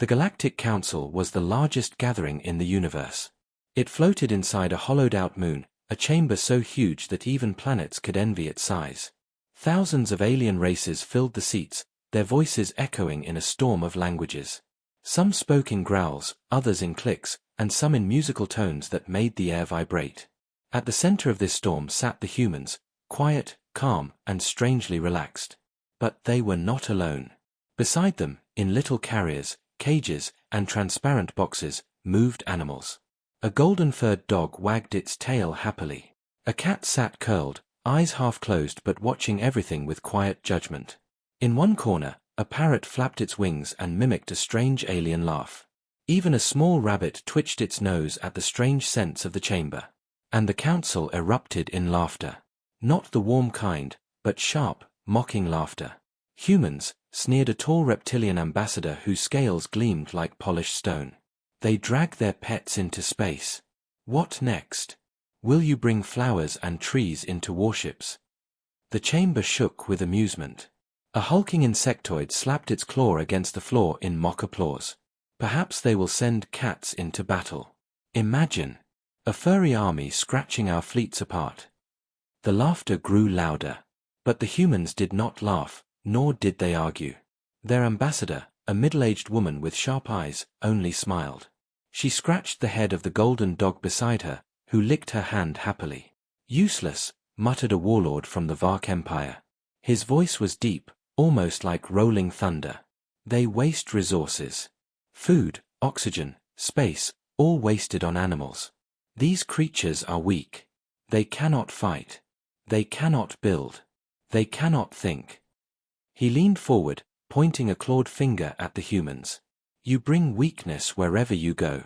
The Galactic Council was the largest gathering in the universe. It floated inside a hollowed-out moon, a chamber so huge that even planets could envy its size. Thousands of alien races filled the seats, their voices echoing in a storm of languages. Some spoke in growls, others in clicks, and some in musical tones that made the air vibrate. At the center of this storm sat the humans, quiet, calm, and strangely relaxed. But they were not alone. Beside them, in little carriers, cages, and transparent boxes, moved animals. A golden-furred dog wagged its tail happily. A cat sat curled, eyes half closed but watching everything with quiet judgment. In one corner, a parrot flapped its wings and mimicked a strange alien laugh. Even a small rabbit twitched its nose at the strange scents of the chamber. And the council erupted in laughter. Not the warm kind, but sharp, mocking laughter. Humans, sneered a tall reptilian ambassador whose scales gleamed like polished stone. They drag their pets into space. What next? Will you bring flowers and trees into warships? The chamber shook with amusement. A hulking insectoid slapped its claw against the floor in mock applause. Perhaps they will send cats into battle. Imagine. A furry army scratching our fleets apart. The laughter grew louder. But the humans did not laugh, nor did they argue. Their ambassador, a middle-aged woman with sharp eyes, only smiled. She scratched the head of the golden dog beside her, who licked her hand happily. Useless, muttered a warlord from the Vark Empire. His voice was deep, almost like rolling thunder. They waste resources. Food, oxygen, space, all wasted on animals. These creatures are weak. They cannot fight. They cannot build. They cannot think. He leaned forward, pointing a clawed finger at the humans. You bring weakness wherever you go.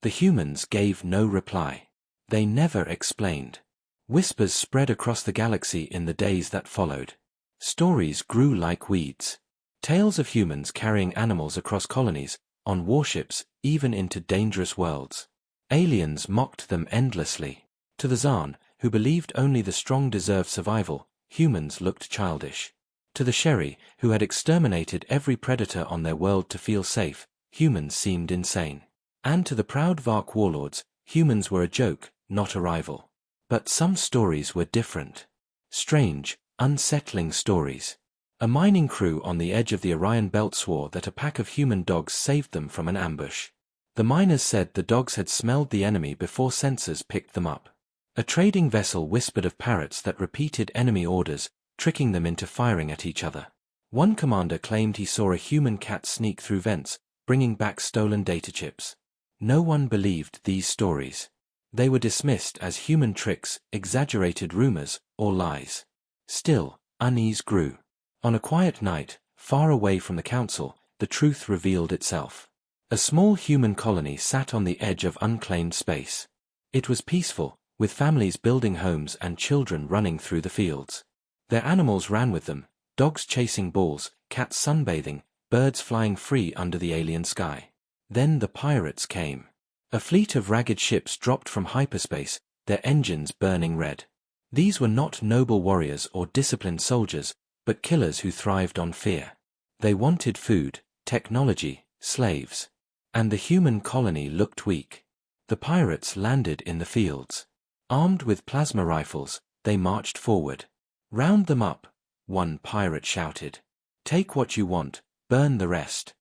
The humans gave no reply. They never explained. Whispers spread across the galaxy in the days that followed. Stories grew like weeds. Tales of humans carrying animals across colonies, on warships, even into dangerous worlds. Aliens mocked them endlessly. To the Zaan, who believed only the strong deserved survival, humans looked childish. To the Sherry, who had exterminated every predator on their world to feel safe, humans seemed insane. And to the proud Vark warlords, humans were a joke, not a rival. But some stories were different. Strange, unsettling stories. A mining crew on the edge of the Orion Belt swore that a pack of human dogs saved them from an ambush. The miners said the dogs had smelled the enemy before sensors picked them up. A trading vessel whispered of parrots that repeated enemy orders, tricking them into firing at each other. One commander claimed he saw a human cat sneak through vents, bringing back stolen data chips. No one believed these stories. They were dismissed as human tricks, exaggerated rumors, or lies. Still, unease grew. On a quiet night, far away from the council, the truth revealed itself. A small human colony sat on the edge of unclaimed space. It was peaceful, with families building homes and children running through the fields. Their animals ran with them, dogs chasing balls, cats sunbathing, birds flying free under the alien sky. Then the pirates came. A fleet of ragged ships dropped from hyperspace, their engines burning red. These were not noble warriors or disciplined soldiers, but killers who thrived on fear. They wanted food, technology, slaves. And the human colony looked weak. The pirates landed in the fields. Armed with plasma rifles, they marched forward. "Round them up," one pirate shouted. "Take what you want, burn the rest."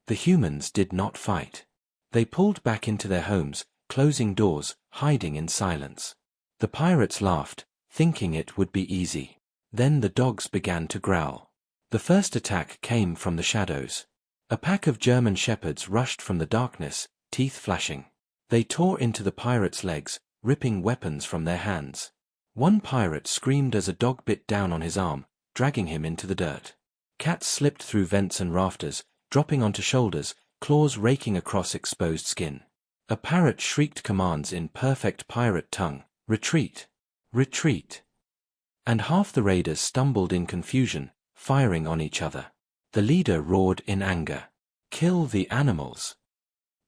The humans did not fight. They pulled back into their homes, closing doors, hiding in silence. The pirates laughed, thinking it would be easy. Then the dogs began to growl. The first attack came from the shadows. A pack of German shepherds rushed from the darkness, teeth flashing. They tore into the pirates' legs, ripping weapons from their hands. One pirate screamed as a dog bit down on his arm, dragging him into the dirt. Cats slipped through vents and rafters, dropping onto shoulders, claws raking across exposed skin. A parrot shrieked commands in perfect pirate tongue, "Retreat! Retreat!" And half the raiders stumbled in confusion, firing on each other. The leader roared in anger, "Kill the animals!"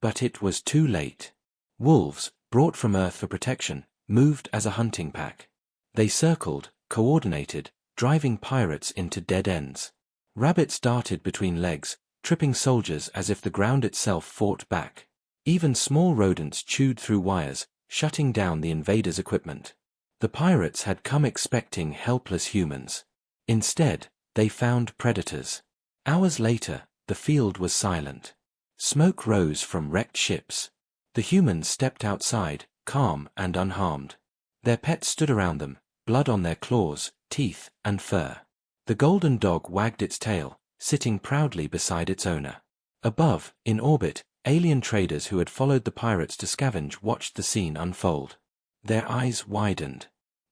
But it was too late. Wolves, brought from Earth for protection, moved as a hunting pack. They circled, coordinated, driving pirates into dead ends. Rabbits darted between legs, tripping soldiers as if the ground itself fought back. Even small rodents chewed through wires, shutting down the invaders' equipment. The pirates had come expecting helpless humans. Instead, they found predators. Hours later, the field was silent. Smoke rose from wrecked ships. The humans stepped outside, calm and unharmed. Their pets stood around them, blood on their claws, teeth, and fur. The golden dog wagged its tail, sitting proudly beside its owner. Above, in orbit, alien traders who had followed the pirates to scavenge watched the scene unfold. Their eyes widened.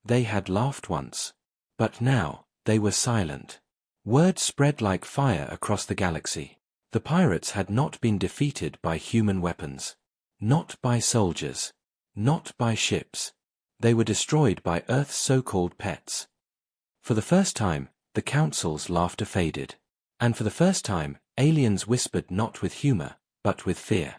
They had laughed once. But now, they were silent. Word spread like fire across the galaxy. The pirates had not been defeated by human weapons. Not by soldiers. Not by ships. They were destroyed by Earth's so-called pets. For the first time, the Council's laughter faded. And for the first time, aliens whispered not with humor, but with fear.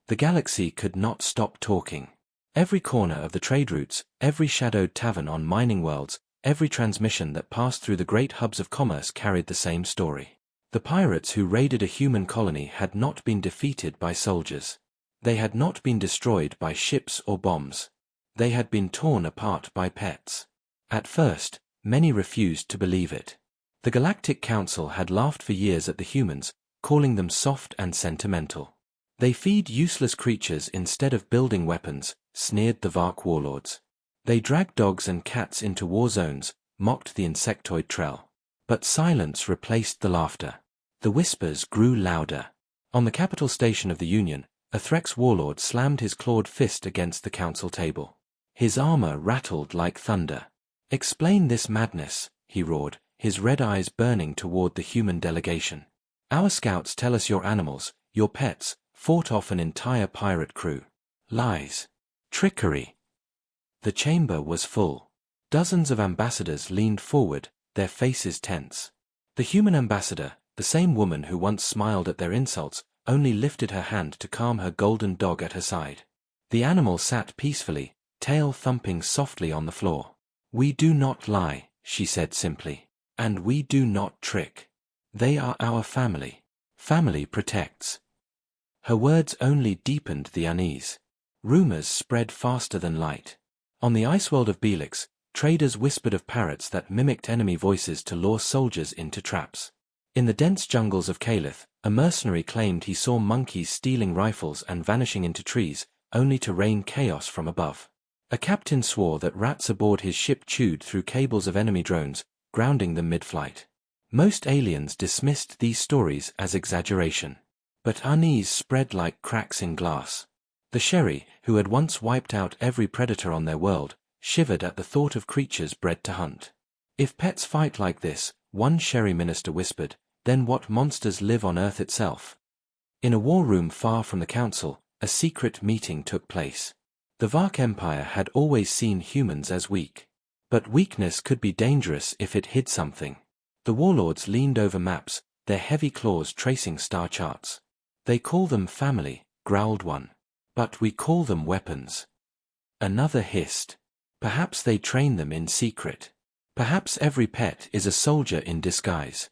The galaxy could not stop talking. Every corner of the trade routes, every shadowed tavern on mining worlds, every transmission that passed through the great hubs of commerce carried the same story. The pirates who raided a human colony had not been defeated by soldiers. They had not been destroyed by ships or bombs. They had been torn apart by pets. At first, many refused to believe it. The Galactic Council had laughed for years at the humans, calling them soft and sentimental. They feed useless creatures instead of building weapons, sneered the Vark warlords. They dragged dogs and cats into war zones, mocked the insectoid Trell. But silence replaced the laughter. The whispers grew louder. On the capital station of the Union, a Threx warlord slammed his clawed fist against the council table. His armor rattled like thunder. "Explain this madness," he roared, his red eyes burning toward the human delegation. "Our scouts tell us your animals, your pets, fought off an entire pirate crew. Lies. Trickery." The chamber was full. Dozens of ambassadors leaned forward, their faces tense. The human ambassador, the same woman who once smiled at their insults, only lifted her hand to calm her golden dog at her side. The animal sat peacefully, tail thumping softly on the floor. "We do not lie," she said simply. "And we do not trick. They are our family. Family protects." Her words only deepened the unease. Rumors spread faster than light. On the ice world of Belix, traders whispered of parrots that mimicked enemy voices to lure soldiers into traps. In the dense jungles of Calith, a mercenary claimed he saw monkeys stealing rifles and vanishing into trees, only to rain chaos from above. A captain swore that rats aboard his ship chewed through cables of enemy drones, grounding them mid-flight. Most aliens dismissed these stories as exaggeration. But unease spread like cracks in glass. The Sherry, who had once wiped out every predator on their world, shivered at the thought of creatures bred to hunt. "If pets fight like this," one Sherry minister whispered, "then what monsters live on Earth itself?" In a war room far from the council, a secret meeting took place. The Vark Empire had always seen humans as weak. But weakness could be dangerous if it hid something. The warlords leaned over maps, their heavy claws tracing star charts. "They call them family," growled one. "But we call them weapons." Another hissed. "Perhaps they train them in secret. Perhaps every pet is a soldier in disguise."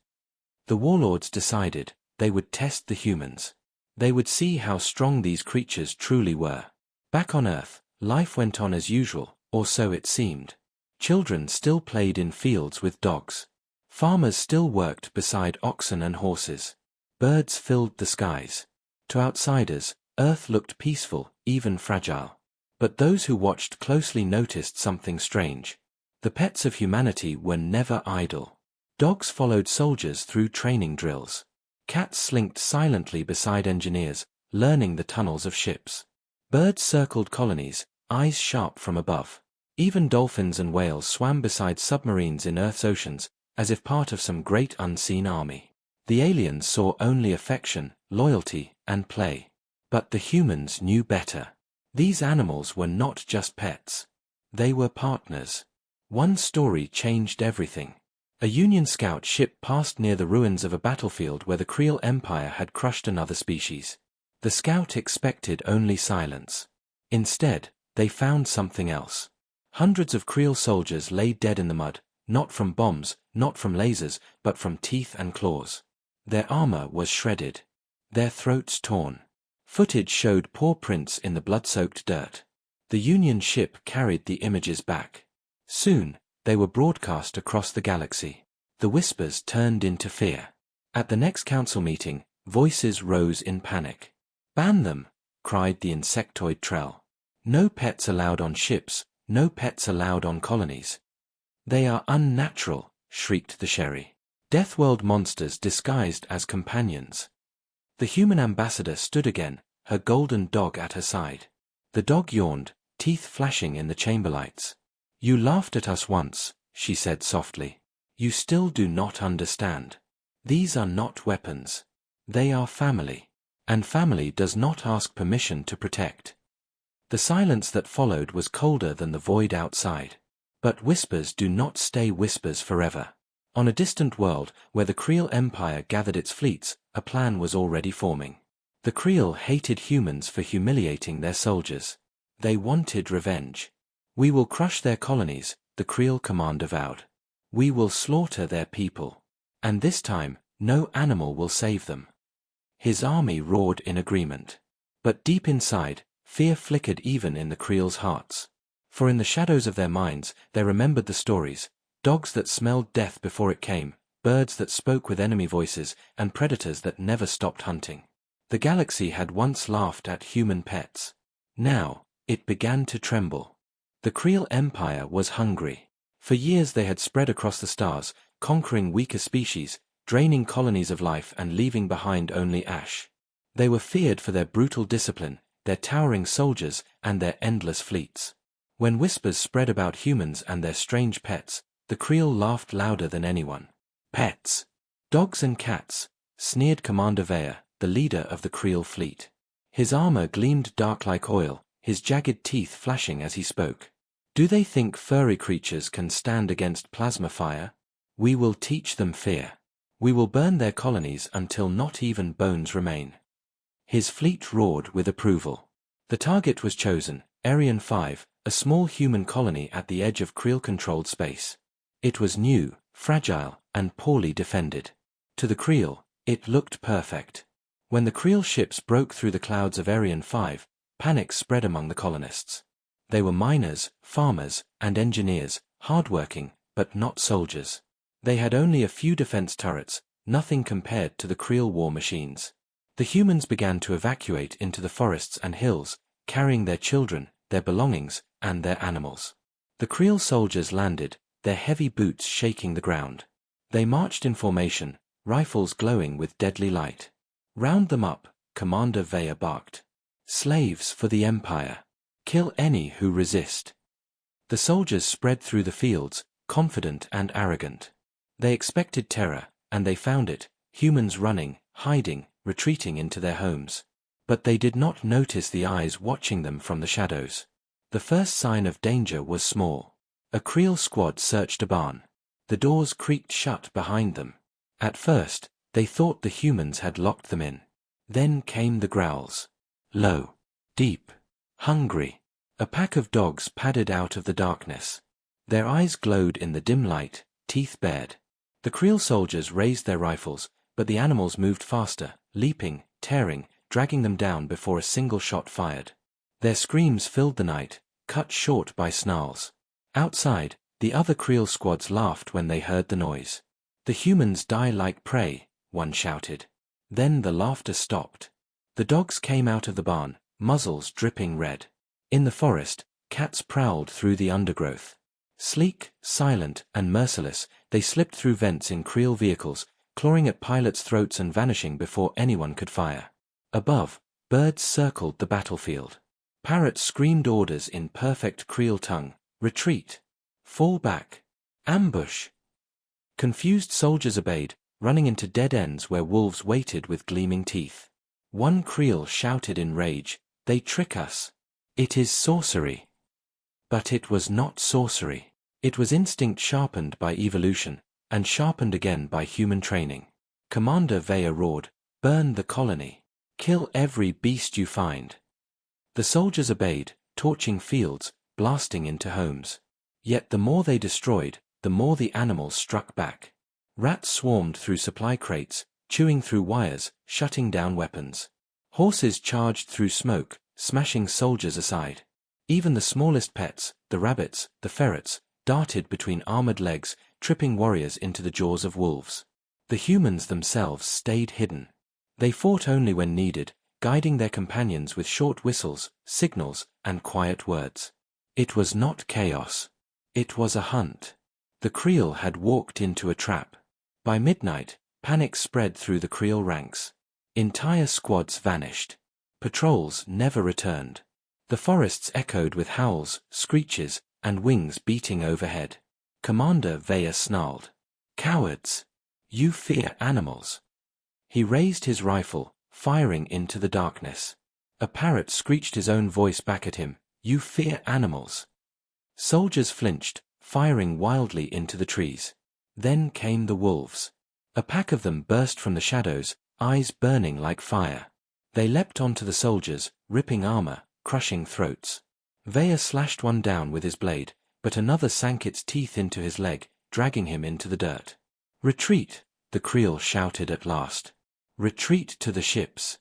The warlords decided they would test the humans. They would see how strong these creatures truly were. Back on Earth, life went on as usual, or so it seemed. Children still played in fields with dogs. Farmers still worked beside oxen and horses. Birds filled the skies. To outsiders, Earth looked peaceful, even fragile. But those who watched closely noticed something strange. The pets of humanity were never idle. Dogs followed soldiers through training drills. Cats slinked silently beside engineers, learning the tunnels of ships. Birds circled colonies, eyes sharp from above. Even dolphins and whales swam beside submarines in Earth's oceans, as if part of some great unseen army. The aliens saw only affection, loyalty, and play. But the humans knew better. These animals were not just pets. They were partners. One story changed everything. A Union scout ship passed near the ruins of a battlefield where the Creel Empire had crushed another species. The scout expected only silence. Instead, they found something else. Hundreds of Creel soldiers lay dead in the mud, not from bombs, not from lasers, but from teeth and claws. Their armor was shredded. Their throats torn. Footage showed paw prints in the blood-soaked dirt. The Union ship carried the images back. Soon, they were broadcast across the galaxy. The whispers turned into fear. At the next council meeting, voices rose in panic. "Ban them!" cried the insectoid Trell. "No pets allowed on ships, no pets allowed on colonies." "They are unnatural," shrieked the Sherry. "Deathworld monsters disguised as companions." The human ambassador stood again, her golden dog at her side. The dog yawned, teeth flashing in the chamber lights. "You laughed at us once," she said softly. "You still do not understand. These are not weapons. They are family. And family does not ask permission to protect." The silence that followed was colder than the void outside. But whispers do not stay whispers forever. On a distant world, where the Creel Empire gathered its fleets, a plan was already forming. The Creel hated humans for humiliating their soldiers. They wanted revenge. "We will crush their colonies," the Creel commander vowed. "We will slaughter their people. And this time, no animal will save them." His army roared in agreement. But deep inside, fear flickered even in the Creel's hearts. For in the shadows of their minds, they remembered the stories: dogs that smelled death before it came, birds that spoke with enemy voices, and predators that never stopped hunting. The galaxy had once laughed at human pets. Now, it began to tremble. The Creel Empire was hungry. For years they had spread across the stars, conquering weaker species, draining colonies of life and leaving behind only ash. They were feared for their brutal discipline, their towering soldiers, and their endless fleets. When whispers spread about humans and their strange pets, the Creel laughed louder than anyone. "Pets! Dogs and cats!" sneered Commander Vaya, the leader of the Creel fleet. His armor gleamed dark like oil, his jagged teeth flashing as he spoke. "Do they think furry creatures can stand against plasma fire? We will teach them fear. We will burn their colonies until not even bones remain." His fleet roared with approval. The target was chosen, Arian 5, a small human colony at the edge of Creel-controlled space. It was new, fragile, and poorly defended. To the Creel, it looked perfect. When the Creel ships broke through the clouds of Arian 5, panic spread among the colonists. They were miners, farmers, and engineers, hardworking, but not soldiers. They had only a few defense turrets, nothing compared to the Creel war machines. The humans began to evacuate into the forests and hills, carrying their children, their belongings, and their animals. The Creel soldiers landed, their heavy boots shaking the ground. They marched in formation, rifles glowing with deadly light. "Round them up," Commander Vaya barked. "Slaves for the Empire. Kill any who resist." The soldiers spread through the fields, confident and arrogant. They expected terror, and they found it, humans running, hiding, retreating into their homes. But they did not notice the eyes watching them from the shadows. The first sign of danger was small. A Creel squad searched a barn. The doors creaked shut behind them. At first, they thought the humans had locked them in. Then came the growls. Low, deep, hungry. A pack of dogs padded out of the darkness. Their eyes glowed in the dim light, teeth bared. The Creel soldiers raised their rifles, but the animals moved faster, leaping, tearing, dragging them down before a single shot fired. Their screams filled the night, cut short by snarls. Outside, the other Creel squads laughed when they heard the noise. "The humans die like prey," one shouted. Then the laughter stopped. The dogs came out of the barn, muzzles dripping red. In the forest, cats prowled through the undergrowth. Sleek, silent, and merciless, they slipped through vents in Creel vehicles, clawing at pilots' throats and vanishing before anyone could fire. Above, birds circled the battlefield. Parrots screamed orders in perfect Creel tongue: retreat, fall back, ambush. Confused soldiers obeyed, running into dead ends where wolves waited with gleaming teeth. One Creel shouted in rage, "They trick us. It is sorcery." But it was not sorcery. It was instinct sharpened by evolution, and sharpened again by human training. Commander Vaya roared, "Burn the colony. Kill every beast you find." The soldiers obeyed, torching fields, blasting into homes. Yet the more they destroyed, the more the animals struck back. Rats swarmed through supply crates, chewing through wires, shutting down weapons. Horses charged through smoke, smashing soldiers aside. Even the smallest pets, the rabbits, the ferrets, darted between armored legs, tripping warriors into the jaws of wolves. The humans themselves stayed hidden. They fought only when needed, guiding their companions with short whistles, signals, and quiet words. It was not chaos. It was a hunt. The Creel had walked into a trap. By midnight, panic spread through the Creel ranks. Entire squads vanished. Patrols never returned. The forests echoed with howls, screeches, and wings beating overhead. Commander Veya snarled. "Cowards! You fear animals." He raised his rifle, firing into the darkness. A parrot screeched his own voice back at him. "You fear animals." Soldiers flinched, firing wildly into the trees. Then came the wolves. A pack of them burst from the shadows, eyes burning like fire. They leapt onto the soldiers, ripping armor, crushing throats. Veya slashed one down with his blade, but another sank its teeth into his leg, dragging him into the dirt. "Retreat!" the Creel shouted at last. "Retreat to the ships."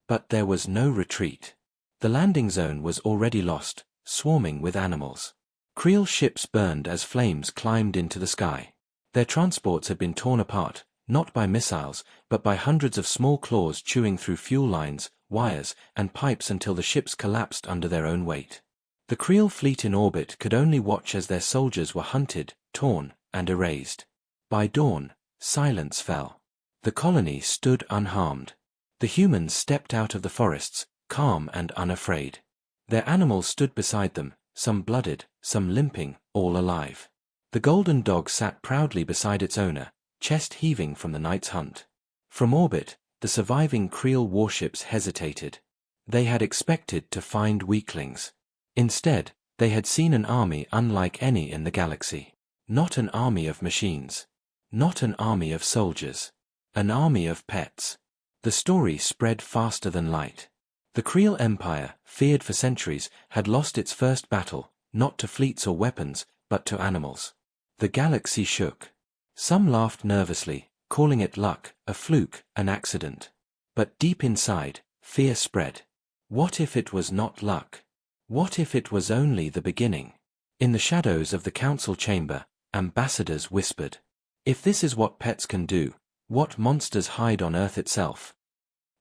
But there was no retreat. The landing zone was already lost, swarming with animals. Creel ships burned as flames climbed into the sky. Their transports had been torn apart, not by missiles, but by hundreds of small claws chewing through fuel lines, wires, and pipes until the ships collapsed under their own weight. The Creel fleet in orbit could only watch as their soldiers were hunted, torn, and erased. By dawn, silence fell. The colony stood unharmed. The humans stepped out of the forests, calm and unafraid. Their animals stood beside them, some blooded, some limping, all alive. The golden dog sat proudly beside its owner, chest heaving from the night's hunt. From orbit, the surviving Creel warships hesitated. They had expected to find weaklings. Instead, they had seen an army unlike any in the galaxy. Not an army of machines. Not an army of soldiers. An army of pets. The story spread faster than light. The Creel Empire, feared for centuries, had lost its first battle, not to fleets or weapons, but to animals. The galaxy shook. Some laughed nervously, calling it luck, a fluke, an accident. But deep inside, fear spread. What if it was not luck? What if it was only the beginning? In the shadows of the council chamber, ambassadors whispered. If this is what pets can do, what monsters hide on Earth itself?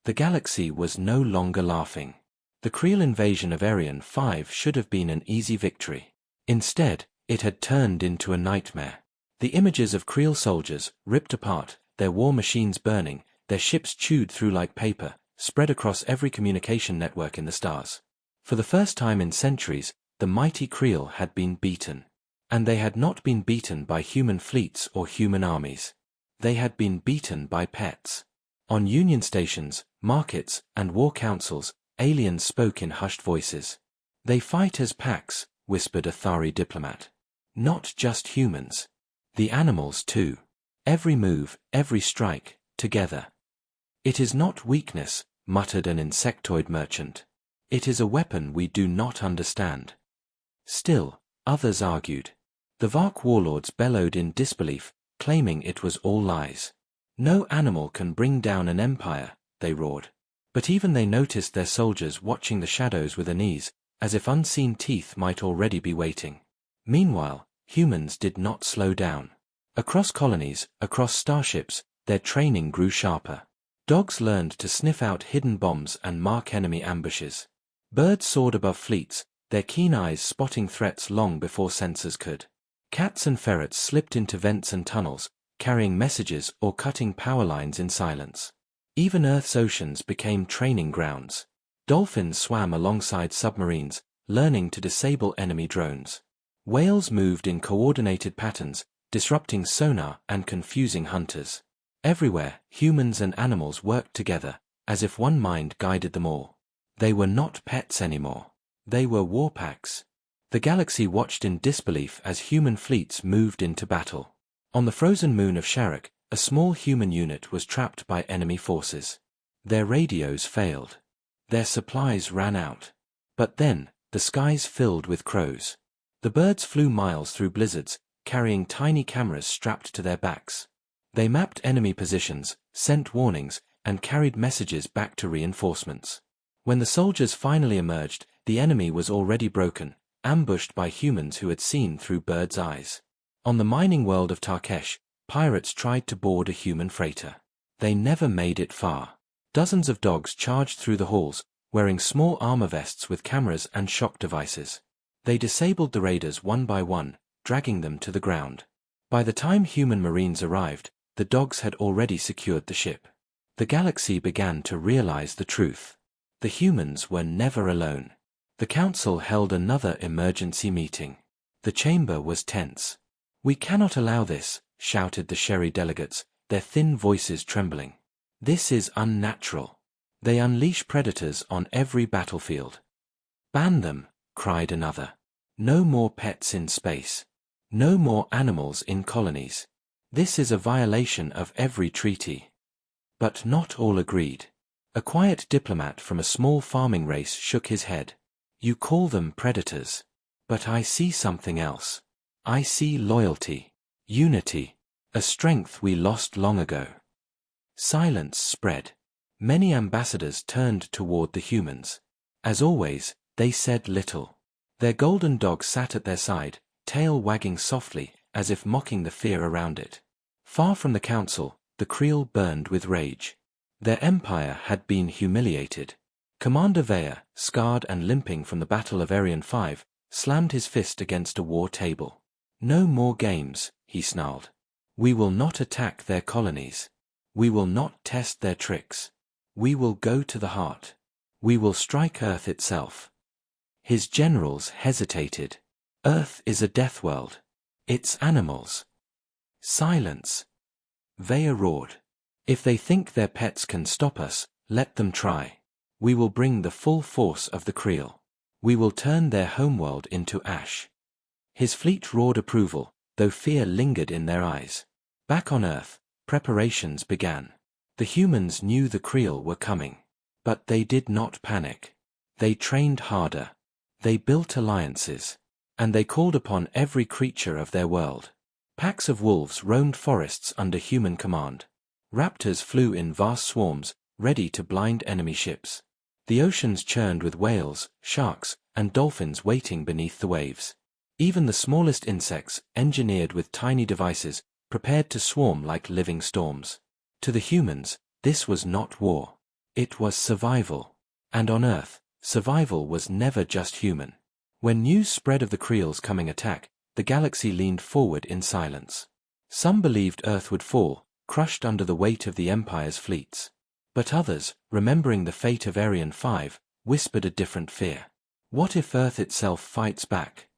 The galaxy was no longer laughing. The Creel invasion of Arian 5 should have been an easy victory. Instead, it had turned into a nightmare. The images of Creel soldiers, ripped apart, their war machines burning, their ships chewed through like paper, spread across every communication network in the stars. For the first time in centuries, the mighty Creel had been beaten. And they had not been beaten by human fleets or human armies. They had been beaten by pets. On Union stations, markets, and war councils, aliens spoke in hushed voices. "They fight as packs," whispered a Thari diplomat. "Not just humans. The animals too. Every move, every strike, together." "It is not weakness," muttered an insectoid merchant. "It is a weapon we do not understand." Still, others argued. The Vark warlords bellowed in disbelief, claiming it was all lies. "No animal can bring down an empire," they roared. But even they noticed their soldiers watching the shadows with unease, as if unseen teeth might already be waiting. Meanwhile, humans did not slow down. Across colonies, across starships, their training grew sharper. Dogs learned to sniff out hidden bombs and mark enemy ambushes. Birds soared above fleets, their keen eyes spotting threats long before sensors could. Cats and ferrets slipped into vents and tunnels, carrying messages or cutting power lines in silence. Even Earth's oceans became training grounds. Dolphins swam alongside submarines, learning to disable enemy drones. Whales moved in coordinated patterns, disrupting sonar and confusing hunters. Everywhere, humans and animals worked together, as if one mind guided them all. They were not pets anymore. They were warpacks. The galaxy watched in disbelief as human fleets moved into battle. On the frozen moon of Sharrock, a small human unit was trapped by enemy forces. Their radios failed. Their supplies ran out. But then, the skies filled with crows. The birds flew miles through blizzards, carrying tiny cameras strapped to their backs. They mapped enemy positions, sent warnings, and carried messages back to reinforcements. When the soldiers finally emerged, the enemy was already broken, ambushed by humans who had seen through birds' eyes. On the mining world of Tarkesh, pirates tried to board a human freighter. They never made it far. Dozens of dogs charged through the halls, wearing small armor vests with cameras and shock devices. They disabled the raiders one by one, dragging them to the ground. By the time human marines arrived, the dogs had already secured the ship. The galaxy began to realize the truth. The humans were never alone. The council held another emergency meeting. The chamber was tense. "We cannot allow this," shouted the Sherry delegates, their thin voices trembling. "This is unnatural. They unleash predators on every battlefield." "Ban them," cried another. "No more pets in space. No more animals in colonies. This is a violation of every treaty." But not all agreed. A quiet diplomat from a small farming race shook his head. "You call them predators. But I see something else. I see loyalty, unity, a strength we lost long ago." Silence spread. Many ambassadors turned toward the humans. As always, they said little. Their golden dog sat at their side, tail wagging softly, as if mocking the fear around it. Far from the council, the Creel burned with rage. Their empire had been humiliated. Commander Vaya, scarred and limping from the Battle of Arian 5, slammed his fist against a war table. "No more games," he snarled. "We will not attack their colonies. We will not test their tricks. We will go to the heart. We will strike Earth itself." His generals hesitated. "Earth is a death world. It's animals." Silence. Vaya roared. "If they think their pets can stop us, let them try. We will bring the full force of the Creel. We will turn their homeworld into ash." His fleet roared approval, though fear lingered in their eyes. Back on Earth, preparations began. The humans knew the Creel were coming. But they did not panic. They trained harder. They built alliances. And they called upon every creature of their world. Packs of wolves roamed forests under human command. Raptors flew in vast swarms, ready to blind enemy ships. The oceans churned with whales, sharks, and dolphins waiting beneath the waves. Even the smallest insects, engineered with tiny devices, prepared to swarm like living storms. To the humans, this was not war. It was survival. And on Earth, survival was never just human. When news spread of the Creel's coming attack, the galaxy leaned forward in silence. Some believed Earth would fall, crushed under the weight of the Empire's fleets. But others, remembering the fate of Arian 5, whispered a different fear. What if Earth itself fights back?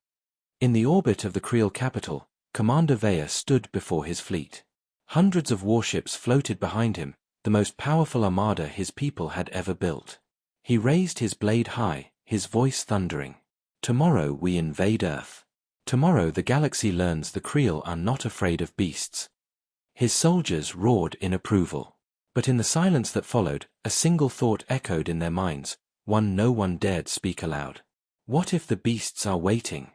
In the orbit of the Creel capital, Commander Vaya stood before his fleet. Hundreds of warships floated behind him, the most powerful armada his people had ever built. He raised his blade high, his voice thundering. "Tomorrow we invade Earth. Tomorrow the galaxy learns the Creel are not afraid of beasts." His soldiers roared in approval. But in the silence that followed, a single thought echoed in their minds, one no one dared speak aloud. What if the beasts are waiting?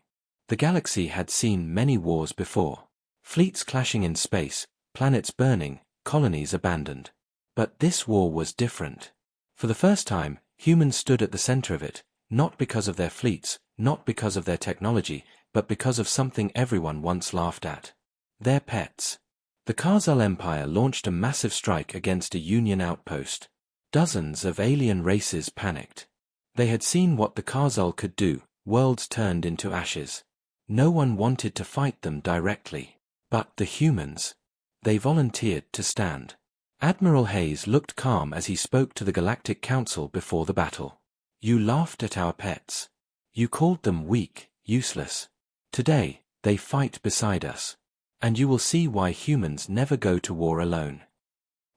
The galaxy had seen many wars before. Fleets clashing in space, planets burning, colonies abandoned. But this war was different. For the first time, humans stood at the center of it, not because of their fleets, not because of their technology, but because of something everyone once laughed at. Their pets. The Khazal Empire launched a massive strike against a Union outpost. Dozens of alien races panicked. They had seen what the Khazal could do, worlds turned into ashes. No one wanted to fight them directly. But the humans. They volunteered to stand. Admiral Hayes looked calm as he spoke to the Galactic Council before the battle. "You laughed at our pets. You called them weak, useless. Today, they fight beside us. And you will see why humans never go to war alone."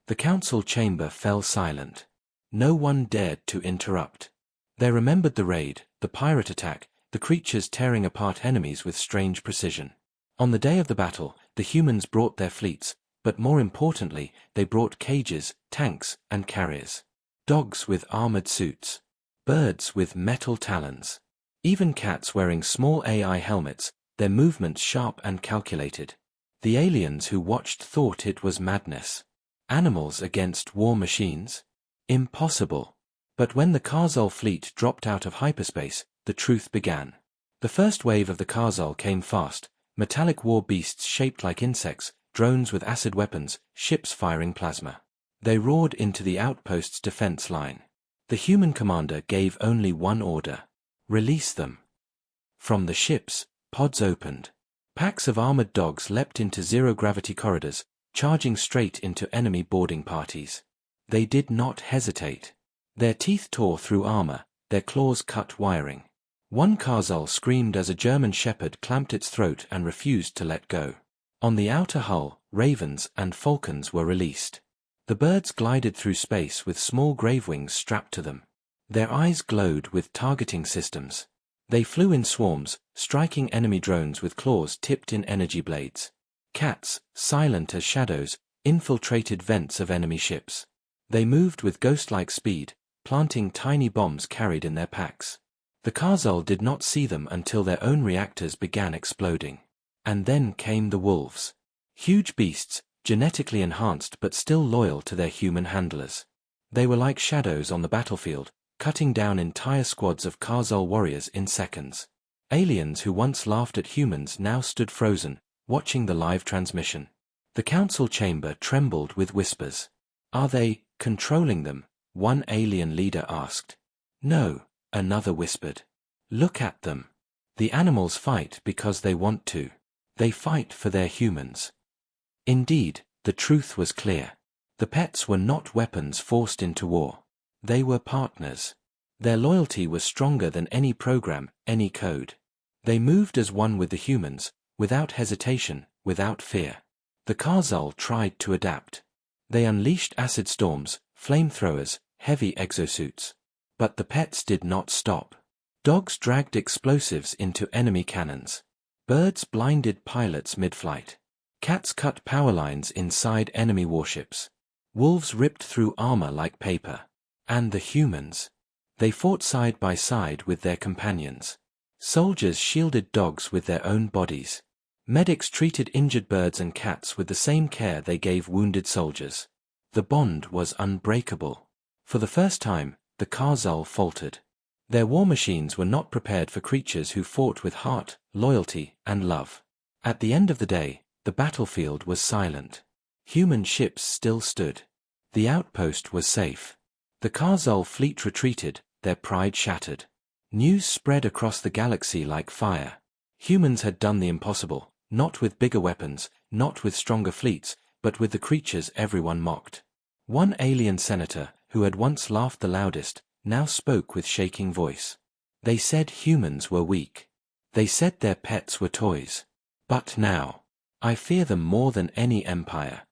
The council chamber fell silent. No one dared to interrupt. They remembered the raid, the pirate attack, the creatures tearing apart enemies with strange precision. On the day of the battle, the humans brought their fleets, but more importantly, they brought cages, tanks, and carriers. Dogs with armored suits. Birds with metal talons. Even cats wearing small AI helmets, their movements sharp and calculated. The aliens who watched thought it was madness. Animals against war machines? Impossible. But when the Karzul fleet dropped out of hyperspace, the truth began. The first wave of the Karzul came fast, metallic war beasts shaped like insects, drones with acid weapons, ships firing plasma. They roared into the outpost's defense line. The human commander gave only one order. Release them. From the ships, pods opened. Packs of armored dogs leapt into zero-gravity corridors, charging straight into enemy boarding parties. They did not hesitate. Their teeth tore through armor, their claws cut wiring. One Karzul screamed as a German shepherd clamped its throat and refused to let go. On the outer hull, ravens and falcons were released. The birds glided through space with small grave wings strapped to them. Their eyes glowed with targeting systems. They flew in swarms, striking enemy drones with claws tipped in energy blades. Cats, silent as shadows, infiltrated vents of enemy ships. They moved with ghost-like speed, planting tiny bombs carried in their packs. The Karzul did not see them until their own reactors began exploding. And then came the wolves. Huge beasts, genetically enhanced but still loyal to their human handlers. They were like shadows on the battlefield, cutting down entire squads of Karzul warriors in seconds. Aliens who once laughed at humans now stood frozen, watching the live transmission. The council chamber trembled with whispers. "Are they controlling them?" one alien leader asked. "No," another whispered. "Look at them. The animals fight because they want to. They fight for their humans." Indeed, the truth was clear. The pets were not weapons forced into war. They were partners. Their loyalty was stronger than any program, any code. They moved as one with the humans, without hesitation, without fear. The Karzul tried to adapt. They unleashed acid storms, flamethrowers, heavy exosuits. But the pets did not stop. Dogs dragged explosives into enemy cannons. Birds blinded pilots mid-flight. Cats cut power lines inside enemy warships. Wolves ripped through armor like paper. And the humans? They fought side by side with their companions. Soldiers shielded dogs with their own bodies. Medics treated injured birds and cats with the same care they gave wounded soldiers. The bond was unbreakable. For the first time, the Karzul faltered. Their war machines were not prepared for creatures who fought with heart, loyalty, and love. At the end of the day, the battlefield was silent. Human ships still stood. The outpost was safe. The Karzul fleet retreated, their pride shattered. News spread across the galaxy like fire. Humans had done the impossible, not with bigger weapons, not with stronger fleets, but with the creatures everyone mocked. One alien senator, who had once laughed the loudest, now spoke with shaking voice. They said humans were weak. They said their pets were toys. But now, I fear them more than any empire.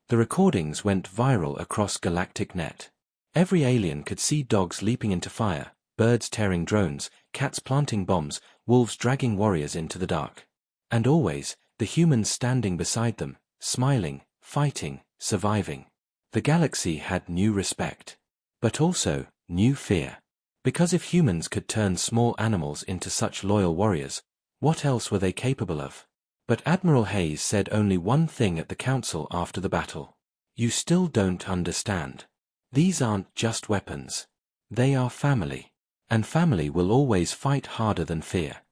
The recordings went viral across galactic net. Every alien could see dogs leaping into fire, birds tearing drones, cats planting bombs, wolves dragging warriors into the dark. And always, the humans standing beside them, smiling, fighting, surviving. The galaxy had new respect. But also, new fear. Because if humans could turn small animals into such loyal warriors, what else were they capable of? But Admiral Hayes said only one thing at the council after the battle. "You still don't understand. These aren't just weapons. They are family. And family will always fight harder than fear."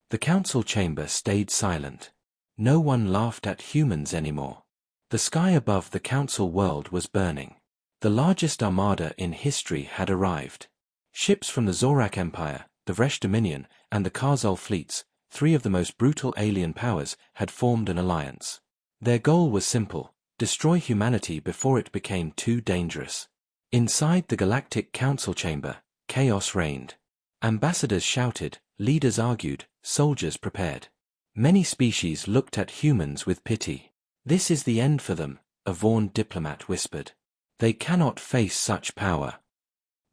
The council chamber stayed silent. No one laughed at humans anymore. The sky above the council world was burning. The largest armada in history had arrived. Ships from the Zorak Empire, the Vresh Dominion, and the Karzul fleets, three of the most brutal alien powers, had formed an alliance. Their goal was simple: destroy humanity before it became too dangerous. Inside the Galactic Council chamber, chaos reigned. Ambassadors shouted, leaders argued, soldiers prepared. Many species looked at humans with pity. "This is the end for them," a Vaughn diplomat whispered. "They cannot face such power."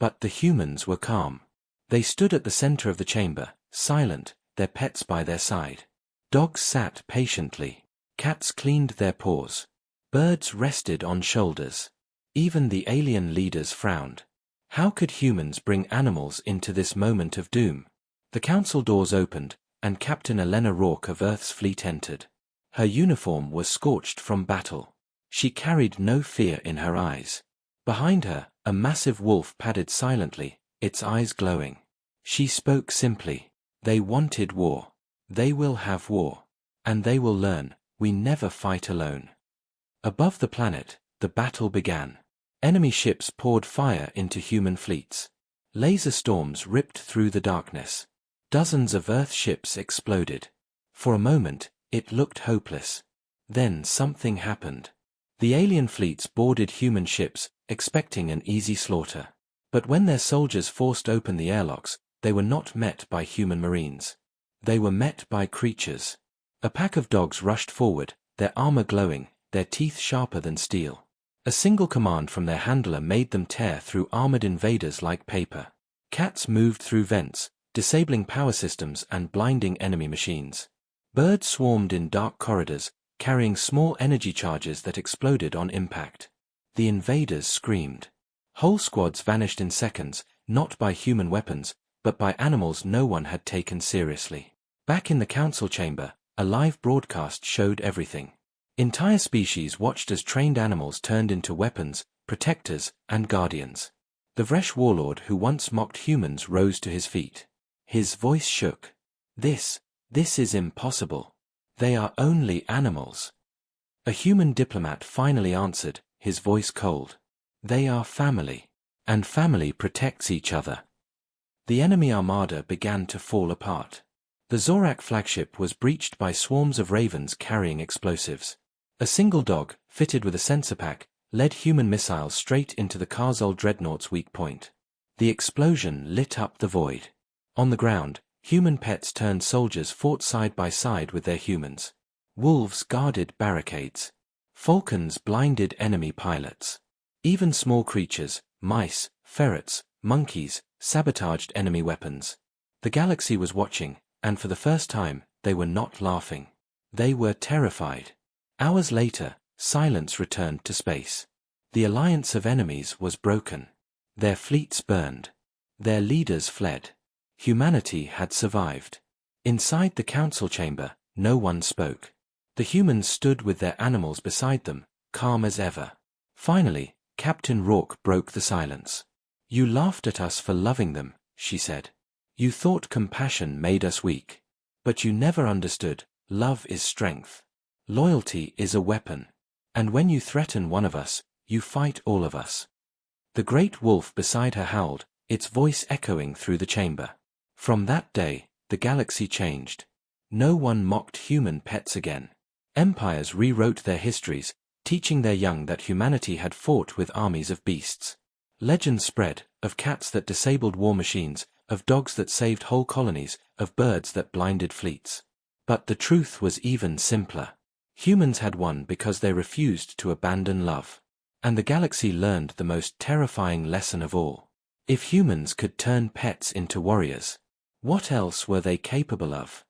But the humans were calm. They stood at the center of the chamber, silent, their pets by their side. Dogs sat patiently. Cats cleaned their paws. Birds rested on shoulders. Even the alien leaders frowned. How could humans bring animals into this moment of doom? The council doors opened, and Captain Elena Rourke of Earth's fleet entered. Her uniform was scorched from battle. She carried no fear in her eyes. Behind her, a massive wolf padded silently, its eyes glowing. She spoke simply. They wanted war. They will have war. And they will learn, we never fight alone. Above the planet, the battle began. Enemy ships poured fire into human fleets. Laser storms ripped through the darkness. Dozens of Earth ships exploded. For a moment, it looked hopeless. Then something happened. The alien fleets boarded human ships, expecting an easy slaughter. But when their soldiers forced open the airlocks, they were not met by human marines. They were met by creatures. A pack of dogs rushed forward, their armor glowing, their teeth sharper than steel. A single command from their handler made them tear through armored invaders like paper. Cats moved through vents, disabling power systems and blinding enemy machines. Birds swarmed in dark corridors, carrying small energy charges that exploded on impact. The invaders screamed. Whole squads vanished in seconds, not by human weapons, but by animals no one had taken seriously. Back in the council chamber, a live broadcast showed everything. Entire species watched as trained animals turned into weapons, protectors, and guardians. The Vresh warlord who once mocked humans rose to his feet. His voice shook. This is impossible. They are only animals. A human diplomat finally answered, his voice cold. They are family. And family protects each other. The enemy armada began to fall apart. The Zorak flagship was breached by swarms of ravens carrying explosives. A single dog, fitted with a sensor pack, led human missiles straight into the Karzul dreadnought's weak point. The explosion lit up the void. On the ground, human pets turned soldiers fought side by side with their humans. Wolves guarded barricades. Falcons blinded enemy pilots. Even small creatures, mice, ferrets, monkeys, sabotaged enemy weapons. The galaxy was watching, and for the first time, they were not laughing. They were terrified. Hours later, silence returned to space. The alliance of enemies was broken. Their fleets burned. Their leaders fled. Humanity had survived. Inside the council chamber, no one spoke. The humans stood with their animals beside them, calm as ever. Finally, Captain Rourke broke the silence. You laughed at us for loving them, she said. You thought compassion made us weak. But you never understood, love is strength. Loyalty is a weapon. And when you threaten one of us, you fight all of us. The great wolf beside her howled, its voice echoing through the chamber. From that day, the galaxy changed. No one mocked human pets again. Empires rewrote their histories, teaching their young that humanity had fought with armies of beasts. Legends spread, of cats that disabled war machines, of dogs that saved whole colonies, of birds that blinded fleets. But the truth was even simpler. Humans had won because they refused to abandon love. And the galaxy learned the most terrifying lesson of all. If humans could turn pets into warriors, what else were they capable of?